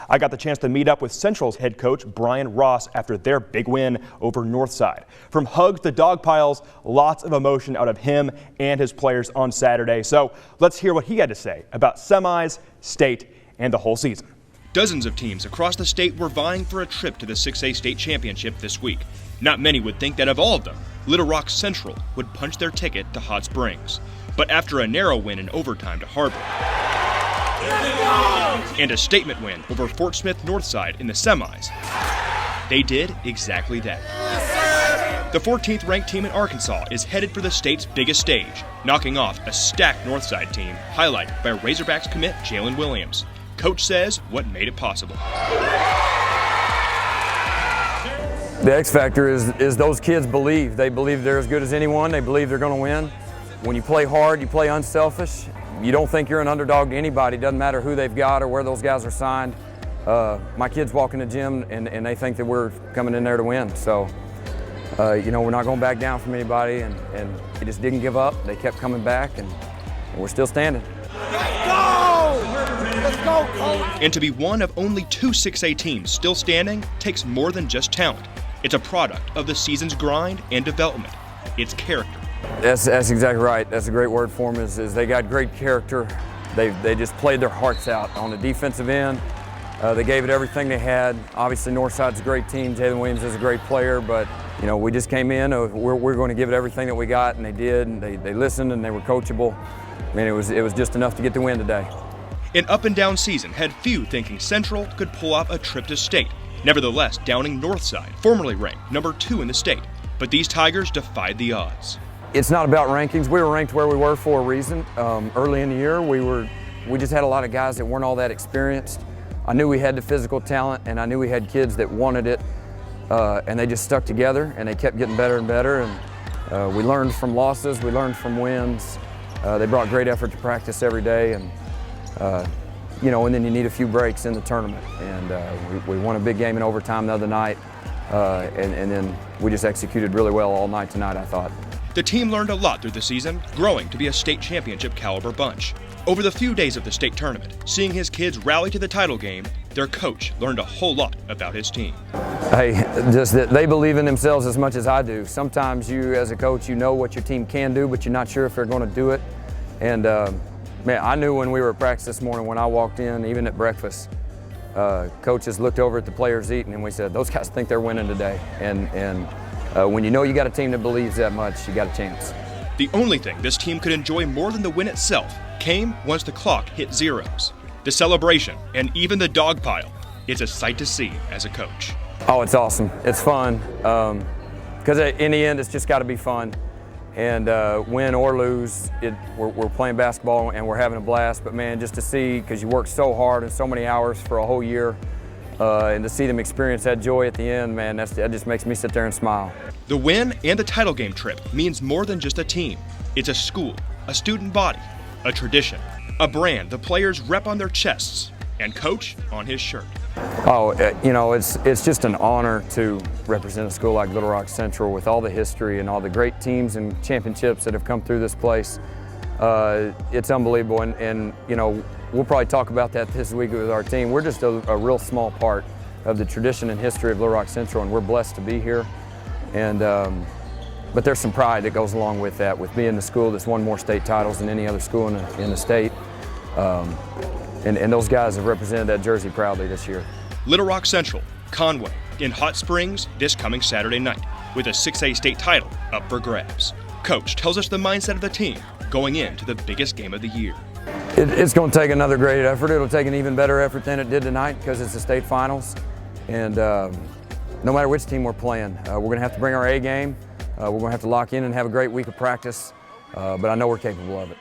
I got the chance to meet up with Central's head coach Brian Ross after their big win over Northside. From hugs to dog piles, lots of emotion out of him and his players on Saturday. So let's hear what he had to say about semis, state, and the whole season. Dozens of teams across the state were vying for a trip to the 6A state championship this week. Not many would think that of all of them, Little Rock Central would punch their ticket to Hot Springs. But after a narrow win in overtime to Har-Ber and a statement win over Fort Smith Northside in the semis, they did exactly that. The 14th ranked team in Arkansas is headed for the state's biggest stage, knocking off a stacked Northside team highlighted by Razorbacks commit Jalen Williams. Coach says what made it possible. The X factor is those kids believe. They believe they're as good as anyone. They believe they're going to win. When you play hard, you play unselfish. You don't think you're an underdog to anybody. It doesn't matter who they've got or where those guys are signed. My kids walk in the gym and they think that we're coming in there to win. So, you know, we're not going back down from anybody, and they just didn't give up. They kept coming back, and we're still standing. Let's go! Let's go, Coach! And to be one of only 2 6A teams still standing takes more than just talent. It's a product of the season's grind and development. It's character. That's exactly right. That's a great word for them, is they got great character. They just played their hearts out on the defensive end. They gave it everything they had. Obviously, Northside's a great team. Jalen Williams is a great player, but you know, we just came in. We're going to give it everything that we got, and they did. And they listened, and they were coachable. I mean, it was just enough to get the win today. An up-and-down season had few thinking Central could pull off a trip to state. Nevertheless, downing Northside, formerly ranked number 2 in the state. But these Tigers defied the odds. It's not about rankings. We were ranked where we were for a reason. Early in the year, we just had a lot of guys that weren't all that experienced. I knew we had the physical talent, and I knew we had kids that wanted it, and they just stuck together, and they kept getting better and better. And we learned from losses, we learned from wins. They brought great effort to practice every day, and you know, and then you need a few breaks in the tournament. And we won a big game in overtime the other night, and then we just executed really well all night tonight, I thought. The team learned a lot through the season, growing to be a state championship caliber bunch. Over the few days of the state tournament, seeing his kids rally to the title game, their coach learned a whole lot about his team. Hey, just that they believe in themselves as much as I do. Sometimes you, as a coach, you know what your team can do, but you're not sure if they're going to do it. And man, I knew when we were at practice this morning, when I walked in, even at breakfast, coaches looked over at the players eating, and we said, those guys think they're winning today. And when you know you got a team that believes that much, you got a chance. The only thing this team could enjoy more than the win itself came once the clock hit zeros. The celebration and even the dog pile. It's a sight to see as a coach. Oh, it's awesome. It's fun. Because in the end, it's just got to be fun. And win or lose, we're playing basketball and we're having a blast. But man, just to see, because you work so hard and so many hours for a whole year, and to see them experience that joy at the end, man, that just makes me sit there and smile. The win and the title game trip means more than just a team. It's a school, a student body, a tradition, a brand the players rep on their chests, and coach on his shirt. Oh, you know, it's just an honor to represent a school like Little Rock Central with all the history and all the great teams and championships that have come through this place. It's unbelievable, and you know, we'll probably talk about that this week with our team. We're just a real small part of the tradition and history of Little Rock Central, and we're blessed to be here. And but there's some pride that goes along with that, with being the school that's won more state titles than any other school in the state. And those guys have represented that jersey proudly this year. Little Rock Central, Conway, in Hot Springs this coming Saturday night, with a 6A state title up for grabs. Coach tells us the mindset of the team going into the biggest game of the year. It's going to take another great effort. It'll take an even better effort than it did tonight because it's the state finals. And no matter which team we're playing, we're going to have to bring our A game. We're going to have to lock in and have a great week of practice, but I know we're capable of it.